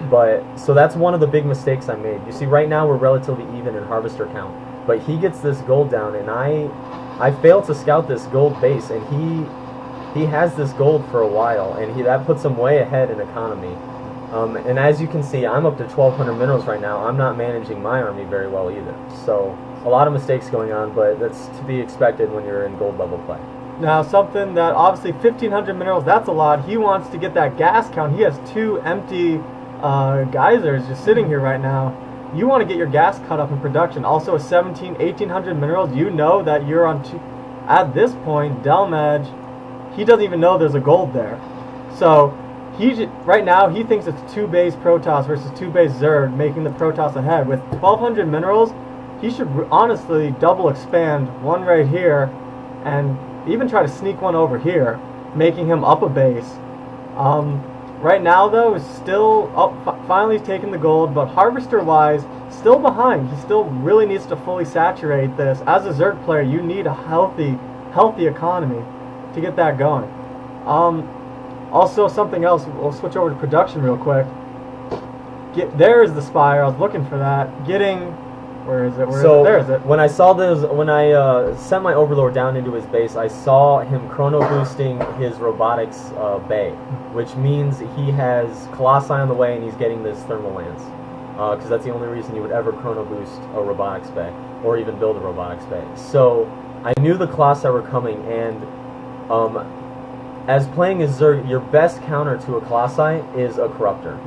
But so that's one of the big mistakes I made. You see, right now we're relatively even in harvester count, but he gets this gold down, and I failed to scout this gold base, and he has this gold for a while, and that puts him way ahead in economy. And as you can see, I'm up to 1,200 minerals right now. I'm not managing my army very well either. So a lot of mistakes going on, but that's to be expected when you're in gold level play. Now, something that obviously 1,500 minerals, that's a lot. He wants to get that gas count. He has 2 empty geysers just sitting here right now. You want to get your gas cut up in production. Also, with 1,800 minerals, you know that you're on at this point, Delmage, he doesn't even know there's a gold there. So right now he thinks it's 2 base Protoss versus 2 base Zerg, making the Protoss ahead. With 1,200 minerals, he should honestly double expand one right here and even try to sneak one over here, making him up a base. Right now though, is still up, finally he's taking the gold, but harvester wise, still behind. He still really needs to fully saturate this. As a Zerg player, you need a healthy economy to get that going. Also, something else, we'll switch over to production real quick. There is the spire. I was looking for that. Where is it? There is it. When I saw this, when I sent my Overlord down into his base, I saw him chrono boosting his robotics bay, which means he has Colossi on the way and he's getting this thermal lance. Because that's the only reason you would ever chrono boost a robotics bay, or even build a robotics bay. So I knew the Colossi were coming, and as playing as Zerg, your best counter to a Colossi is a Corruptor.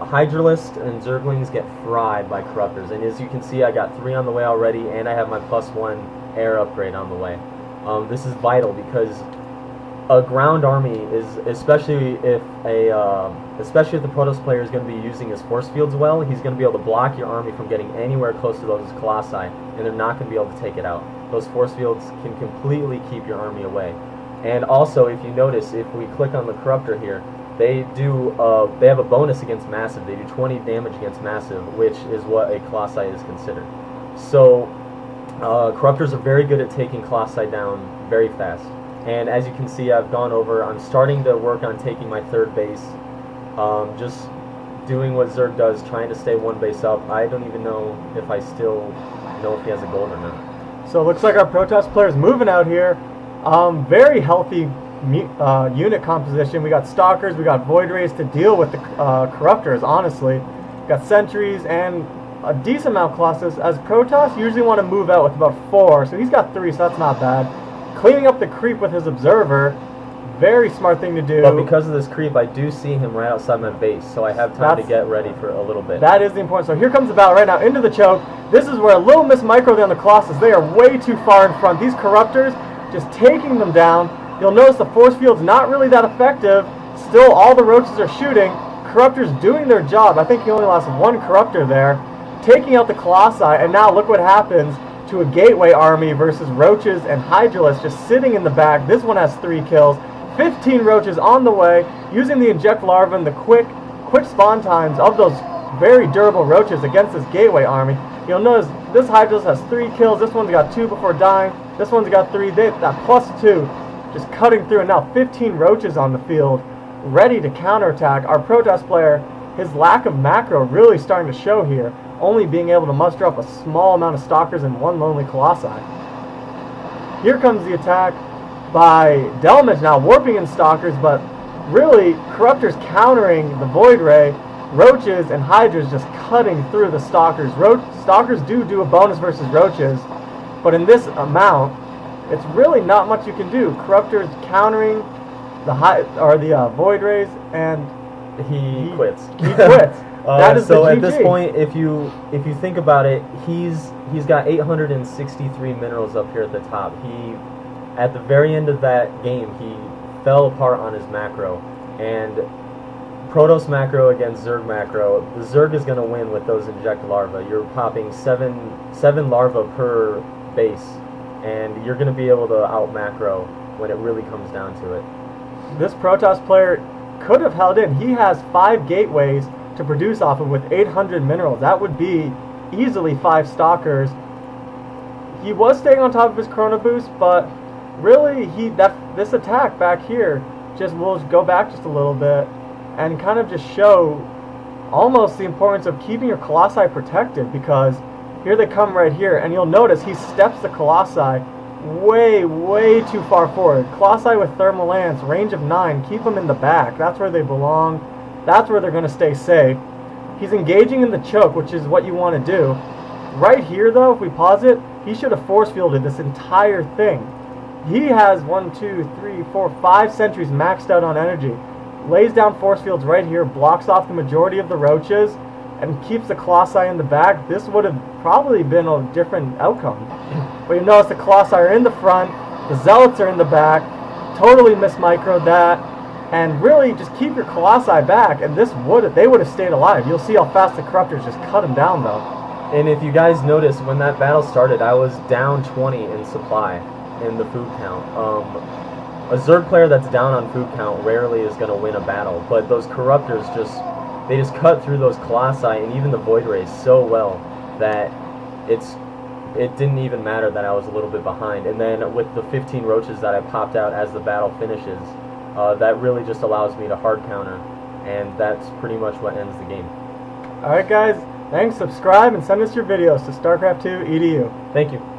Hydralisk and Zerglings get fried by Corruptors, and as you can see, I got 3 on the way already, and I have my +1 air upgrade on the way. This is vital because a ground army is, especially if the Protoss player is going to be using his force fields well, he's going to be able to block your army from getting anywhere close to those Colossi, and they're not going to be able to take it out. Those force fields can completely keep your army away. And also, if you notice, if we click on the Corruptor here, they have a bonus against Massive. They do 20 damage against Massive, which is what a Colossi is considered. So, Corruptors are very good at taking Colossi down very fast. And as you can see, I'm starting to work on taking my 3rd base. Just doing what Zerg does, trying to stay 1 base up. I don't even know if I still know if he has a gold or not. So it looks like our Protoss player is moving out here. Very healthy unit composition. We got Stalkers, we got Void Rays to deal with the Corruptors, honestly. We got Sentries and a decent amount of Colossus. As Protoss usually want to move out with about 4, so he's got 3, so that's not bad. Cleaning up the creep with his Observer, very smart thing to do. But because of this creep, I do see him right outside my base, so I have time to get ready for a little bit. That is the important. So here comes the battle right now, into the choke. This is where a little miss micro there on the Colossus. They are way too far in front. These Corruptors, just taking them down. You'll notice the force field's not really that effective. Still, all the roaches are shooting. Corruptors doing their job. I think he only lost 1 Corruptor there, taking out the Colossi, and now look what happens to a Gateway army versus roaches and Hydralisks just sitting in the back. This one has 3 kills. 15 roaches on the way, using the Inject Larva and the quick spawn times of those very durable roaches against this Gateway army. You'll notice this Hydralisk has 3 kills. This one's got 2 before dying. This one's got 3. That +2, just cutting through, and now 15 roaches on the field, ready to counterattack. Our Protoss player, his lack of macro really starting to show here, only being able to muster up a small amount of Stalkers and 1 lonely Colossi. Here comes the attack by Delmage, now warping in Stalkers, but really Corruptors countering the Void Ray, Roaches and Hydras just cutting through the Stalkers. Stalkers do a bonus versus Roaches, but in this amount, it's really not much you can do. Corruptors countering the Void Rays, and he quits. He quits. That is so the GG. At this point, if you think about it, he's got 863 minerals up here at the top. At the very end of that game, he fell apart on his macro, and Protoss macro against Zerg macro, the Zerg is going to win with those Inject Larva. You're popping seven larva per base, and you're going to be able to out macro when it really comes down to it. This Protoss player could have held in. He has 5 gateways to produce off of with 800 minerals. That would be easily 5 Stalkers. He was staying on top of his Chrono Boost, but really this attack back here will go back just a little bit and kind of just show almost the importance of keeping your Colossi protected, because here they come right here, and you'll notice he steps the Colossi way too far forward. Colossi with thermal lance, range of 9, keep them in the back. That's where they belong. That's where they're going to stay safe. He's engaging in the choke, which is what you want to do. Right here, though, if we pause it, he should have force fielded this entire thing. He has 1, 2, 3, 4, 5 sentries maxed out on energy. Lays down force fields right here, blocks off the majority of the roaches, and keeps the Colossi in the back. This would have probably been a different outcome. But you notice the Colossi are in the front, the Zealots are in the back, totally mismicroed that, and really just keep your Colossi back, and they would have stayed alive. You'll see how fast the Corruptors just cut them down, though. And if you guys notice, when that battle started, I was down 20 in supply in the food count. A Zerg player that's down on food count rarely is going to win a battle, but those Corruptors they just cut through those Colossi and even the Void Rays so well that it didn't even matter that I was a little bit behind. And then with the 15 roaches that I popped out as the battle finishes, that really just allows me to hard counter, and that's pretty much what ends the game. Alright guys, thanks, subscribe, and send us your videos to StarCraft2edu. Thank you.